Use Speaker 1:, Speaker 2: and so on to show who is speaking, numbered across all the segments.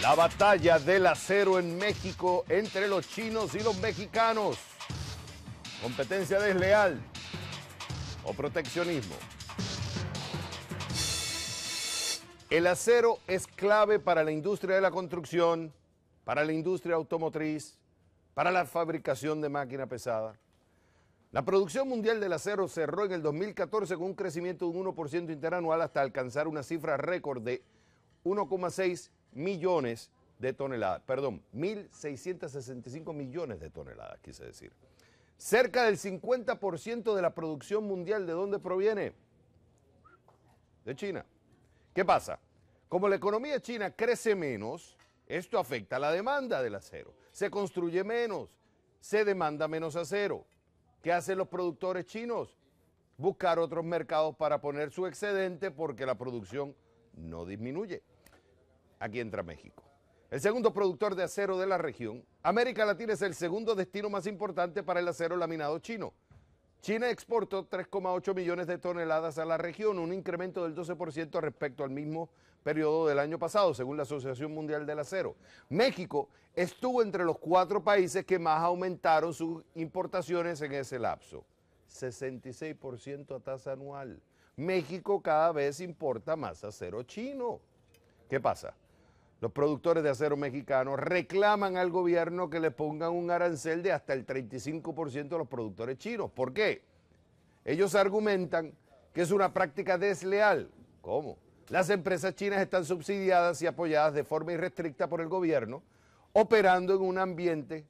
Speaker 1: La batalla del acero en México entre los chinos y los mexicanos. ¿Competencia desleal o proteccionismo? El acero es clave para la industria de la construcción, para la industria automotriz, para la fabricación de máquina pesada. La producción mundial del acero cerró en el 2014 con un crecimiento de un 1% interanual hasta alcanzar una cifra récord de 1,6 millones de toneladas. Perdón, 1.665 millones de toneladas, quise decir. Cerca del 50% de la producción mundial, ¿de dónde proviene? De China. ¿Qué pasa? Como la economía china crece menos, esto afecta a la demanda del acero. Se construye menos, se demanda menos acero. ¿Qué hacen los productores chinos? Buscar otros mercados para poner su excedente porque la producción no disminuye. Aquí entra México. El segundo productor de acero de la región. América Latina es el segundo destino más importante para el acero laminado chino. China exportó 3,8 millones de toneladas a la región, un incremento del 12% respecto al mismo periodo del año pasado, según la Asociación Mundial del Acero. México estuvo entre los 4 países que más aumentaron sus importaciones en ese lapso. 66% a tasa anual. México cada vez importa más acero chino. ¿Qué pasa? Los productores de acero mexicanos reclaman al gobierno que le pongan un arancel de hasta el 35% a los productores chinos. ¿Por qué? Ellos argumentan que es una práctica desleal. ¿Cómo? Las empresas chinas están subsidiadas y apoyadas de forma irrestricta por el gobierno, operando en un ambiente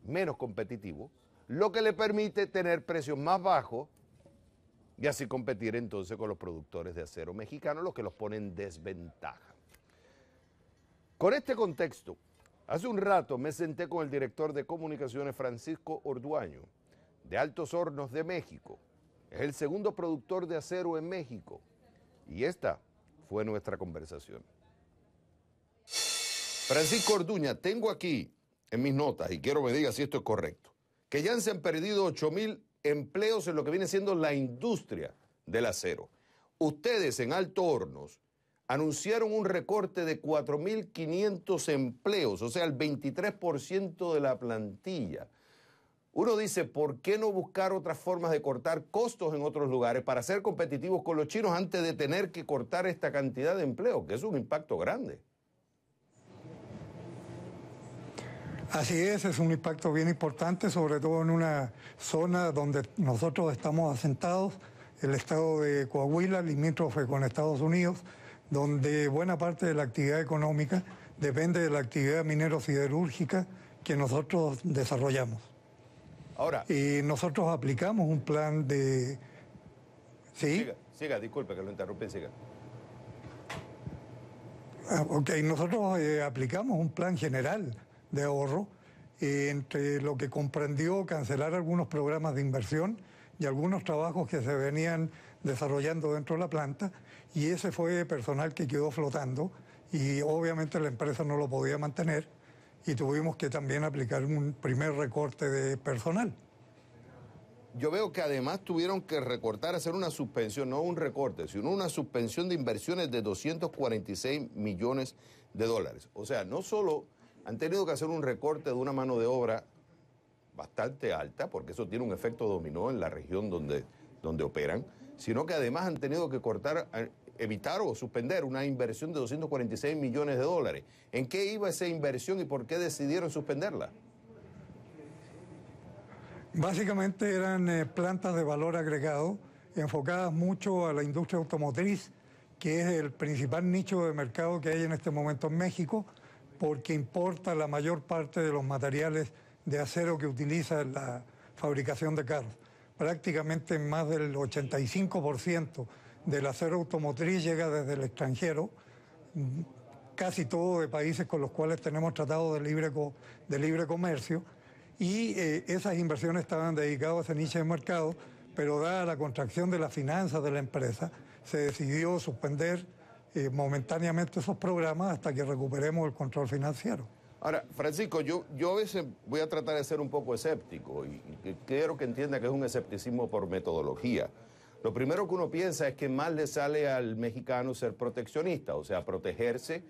Speaker 1: menos competitivo, lo que le permite tener precios más bajos y así competir entonces con los productores de acero mexicanos, lo que los pone en desventaja. Con este contexto, hace un rato me senté con el director de comunicaciones Francisco Orduaño, de Altos Hornos de México. Es el segundo productor de acero en México. Y esta fue nuestra conversación. Francisco Orduña, tengo aquí en mis notas, y quiero que me diga si esto es correcto, que ya se han perdido 8.000 empleos en lo que viene siendo la industria del acero. Ustedes en Altos Hornos anunciaron un recorte de 4.500 empleos, o sea, el 23% de la plantilla. Uno dice, ¿por qué no buscar otras formas de cortar costos en otros lugares para ser competitivos con los chinos antes de tener que cortar esta cantidad de empleos, que es un impacto grande?
Speaker 2: Así es un impacto bien importante, sobre todo en una zona donde nosotros estamos asentados, el estado de Coahuila, limítrofe con Estados Unidos, donde buena parte de la actividad económica depende de la actividad minero-siderúrgica que nosotros desarrollamos.
Speaker 1: Ahora,
Speaker 2: y nosotros aplicamos un plan de... ¿Sí?
Speaker 1: Siga, disculpe que lo interrumpí, siga.
Speaker 2: Ok, nosotros aplicamos un plan general de ahorro entre lo que comprendió cancelar algunos programas de inversión y algunos trabajos que se venían desarrollando dentro de la planta, y ese fue personal que quedó flotando y obviamente la empresa no lo podía mantener y tuvimos que también aplicar un primer recorte de personal.
Speaker 1: Yo veo que además tuvieron que recortar, hacer una suspensión, no un recorte, sino una suspensión de inversiones de 246 millones de dólares. O sea, no solo han tenido que hacer un recorte de una mano de obra bastante alta, porque eso tiene un efecto dominó en la región donde operan, sino que además han tenido que cortar, evitar o suspender una inversión de 246 millones de dólares. ¿En qué iba esa inversión y por qué decidieron suspenderla?
Speaker 2: Básicamente eran plantas de valor agregado enfocadas mucho a la industria automotriz, que es el principal nicho de mercado que hay en este momento en México, porque importa la mayor parte de los materiales de acero que utiliza en la fabricación de carros. Prácticamente más del 85% del acero automotriz llega desde el extranjero, casi todo de países con los cuales tenemos tratados de libre comercio, y esas inversiones estaban dedicadas a ese nicho de mercado, pero dada la contracción de las finanzas de la empresa, se decidió suspender momentáneamente esos programas hasta que recuperemos el control financiero.
Speaker 1: Ahora, Francisco, yo a veces voy a tratar de ser un poco escéptico y quiero que entienda que es un escepticismo por metodología. Lo primero que uno piensa es que más le sale al mexicano ser proteccionista, o sea, protegerse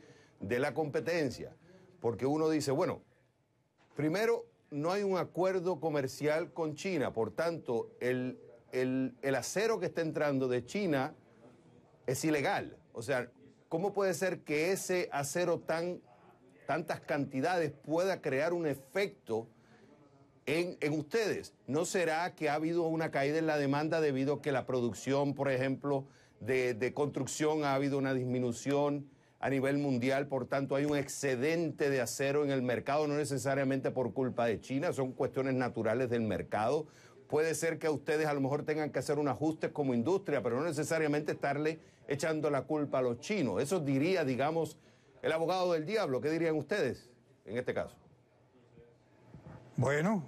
Speaker 1: de la competencia, porque uno dice, bueno, primero, no hay un acuerdo comercial con China, por tanto, el acero que está entrando de China es ilegal. O sea, ¿cómo puede ser que ese acero tantas cantidades pueda crear un efecto en ustedes? ¿No será que ha habido una caída en la demanda debido a que la producción, por ejemplo, de construcción ha habido una disminución a nivel mundial? Por tanto, hay un excedente de acero en el mercado, no necesariamente por culpa de China, son cuestiones naturales del mercado. Puede ser que ustedes a lo mejor tengan que hacer un ajuste como industria, pero no necesariamente estarle echando la culpa a los chinos. Eso diría, digamos, el abogado del diablo. ¿Qué dirían ustedes en este caso?
Speaker 2: Bueno,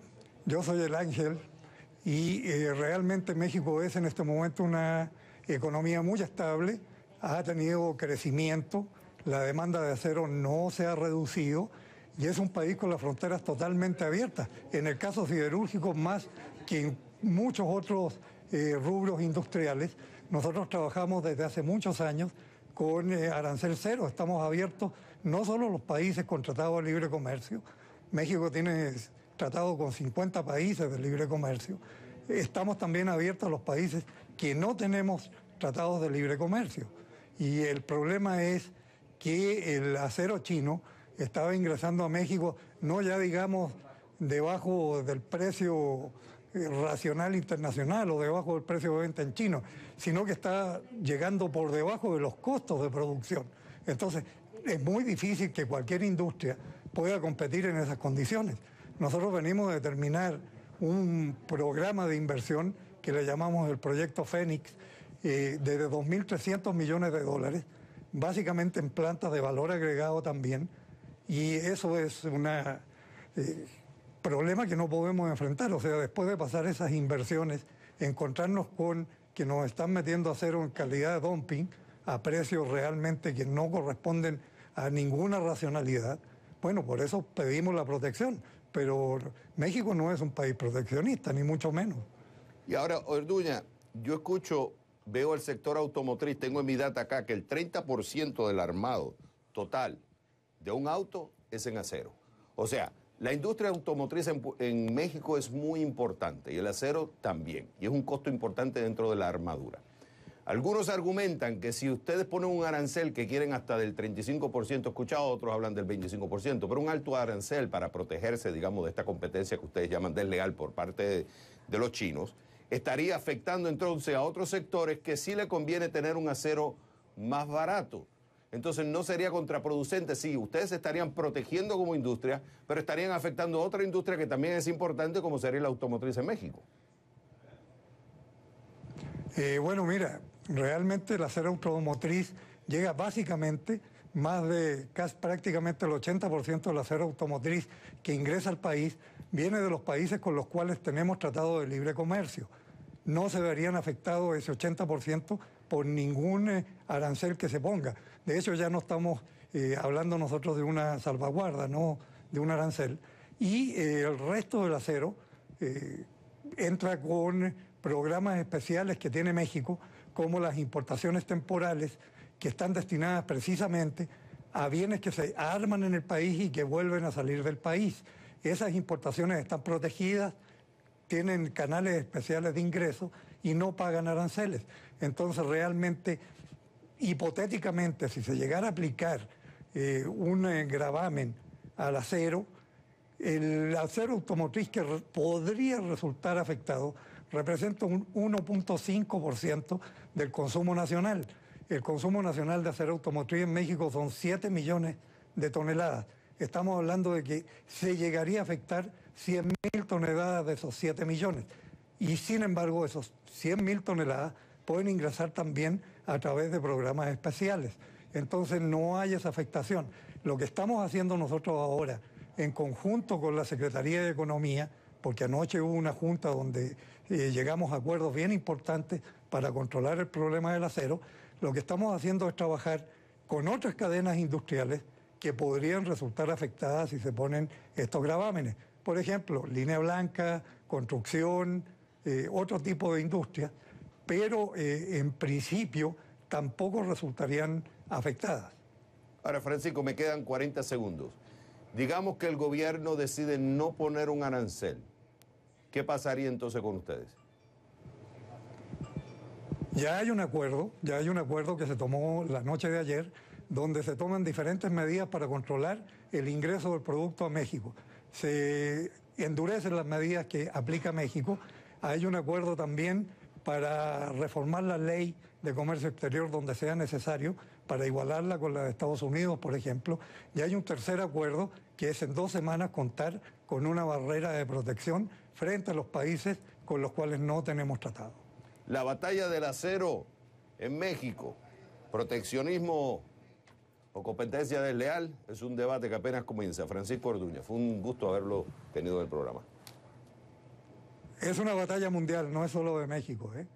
Speaker 2: yo soy el ángel y realmente México es en este momento una economía muy estable, ha tenido crecimiento, la demanda de acero no se ha reducido y es un país con las fronteras totalmente abiertas. En el caso siderúrgico, más que en muchos otros rubros industriales, nosotros trabajamos desde hace muchos años con arancel cero. Estamos abiertos no solo los países con tratados de libre comercio, México tiene tratado con 50 países de libre comercio, estamos también abiertos a los países que no tenemos tratados de libre comercio. Y el problema es que el acero chino estaba ingresando a México, no ya digamos debajo del precio racional internacional o debajo del precio de venta en chino, sino que está llegando por debajo de los costos de producción. Entonces, es muy difícil que cualquier industria pueda competir en esas condiciones. Nosotros venimos de terminar un programa de inversión que le llamamos el proyecto Fénix, de 2.300 millones de dólares, básicamente en plantas de valor agregado también, y eso es un problema que no podemos enfrentar. O sea, después de pasar esas inversiones, encontrarnos con que nos están metiendo acero en calidad de dumping a precios realmente que no corresponden a ninguna racionalidad. Bueno, por eso pedimos la protección, pero México no es un país proteccionista, ni mucho menos.
Speaker 1: Y ahora, Orduña, yo veo el sector automotriz, tengo en mi data acá que el 30% del armado total de un auto es en acero. O sea, la industria automotriz en México es muy importante y el acero también, y es un costo importante dentro de la armadura. Algunos argumentan que si ustedes ponen un arancel que quieren hasta del 35%, escuchado, otros hablan del 25%, pero un alto arancel para protegerse, digamos, de esta competencia que ustedes llaman desleal por parte de los chinos, estaría afectando entonces a otros sectores que sí le conviene tener un acero más barato. Entonces no sería contraproducente, sí, ustedes se estarían protegiendo como industria, pero estarían afectando a otra industria que también es importante, como sería la automotriz en México.
Speaker 2: Bueno, mira, realmente el acero automotriz llega básicamente prácticamente el 80% del acero automotriz que ingresa al país viene de los países con los cuales tenemos tratado de libre comercio. No se verían afectados ese 80% por ningún arancel que se ponga. De hecho, ya no estamos hablando nosotros de una salvaguarda, no de un arancel. Y el resto del acero entra con programas especiales que tiene México, como las importaciones temporales, que están destinadas precisamente a bienes que se arman en el país y que vuelven a salir del país. Esas importaciones están protegidas, tienen canales especiales de ingreso y no pagan aranceles. Entonces, realmente, hipotéticamente, si se llegara a aplicar un gravamen al acero, el acero automotriz que podría resultar afectado representa un 1.5% del consumo nacional. El consumo nacional de acero automotriz en México son 7 millones de toneladas. Estamos hablando de que se llegaría a afectar 100.000 toneladas de esos 7 millones. Y sin embargo, esos 100.000 toneladas pueden ingresar también a través de programas especiales. Entonces no hay esa afectación. Lo que estamos haciendo nosotros ahora, en conjunto con la Secretaría de Economía, porque anoche hubo una junta donde llegamos a acuerdos bien importantes para controlar el problema del acero, lo que estamos haciendo es trabajar con otras cadenas industriales que podrían resultar afectadas si se ponen estos gravámenes. Por ejemplo, línea blanca, construcción, otro tipo de industria, pero en principio tampoco resultarían afectadas.
Speaker 1: Ahora, Francisco, me quedan 40 segundos. Digamos que el gobierno decide no poner un arancel. ¿Qué pasaría entonces con ustedes?
Speaker 2: Ya hay un acuerdo que se tomó la noche de ayer, donde se toman diferentes medidas para controlar el ingreso del producto a México. Se endurecen las medidas que aplica México. Hay un acuerdo también para reformar la ley de comercio exterior donde sea necesario, para igualarla con la de Estados Unidos, por ejemplo. Y hay un tercer acuerdo que es en 2 semanas contar con una barrera de protección frente a los países con los cuales no tenemos tratado.
Speaker 1: La batalla del acero en México, proteccionismo o competencia desleal, es un debate que apenas comienza. Francisco Orduña, fue un gusto haberlo tenido en el programa.
Speaker 2: Es una batalla mundial, no es solo de México, ¿eh?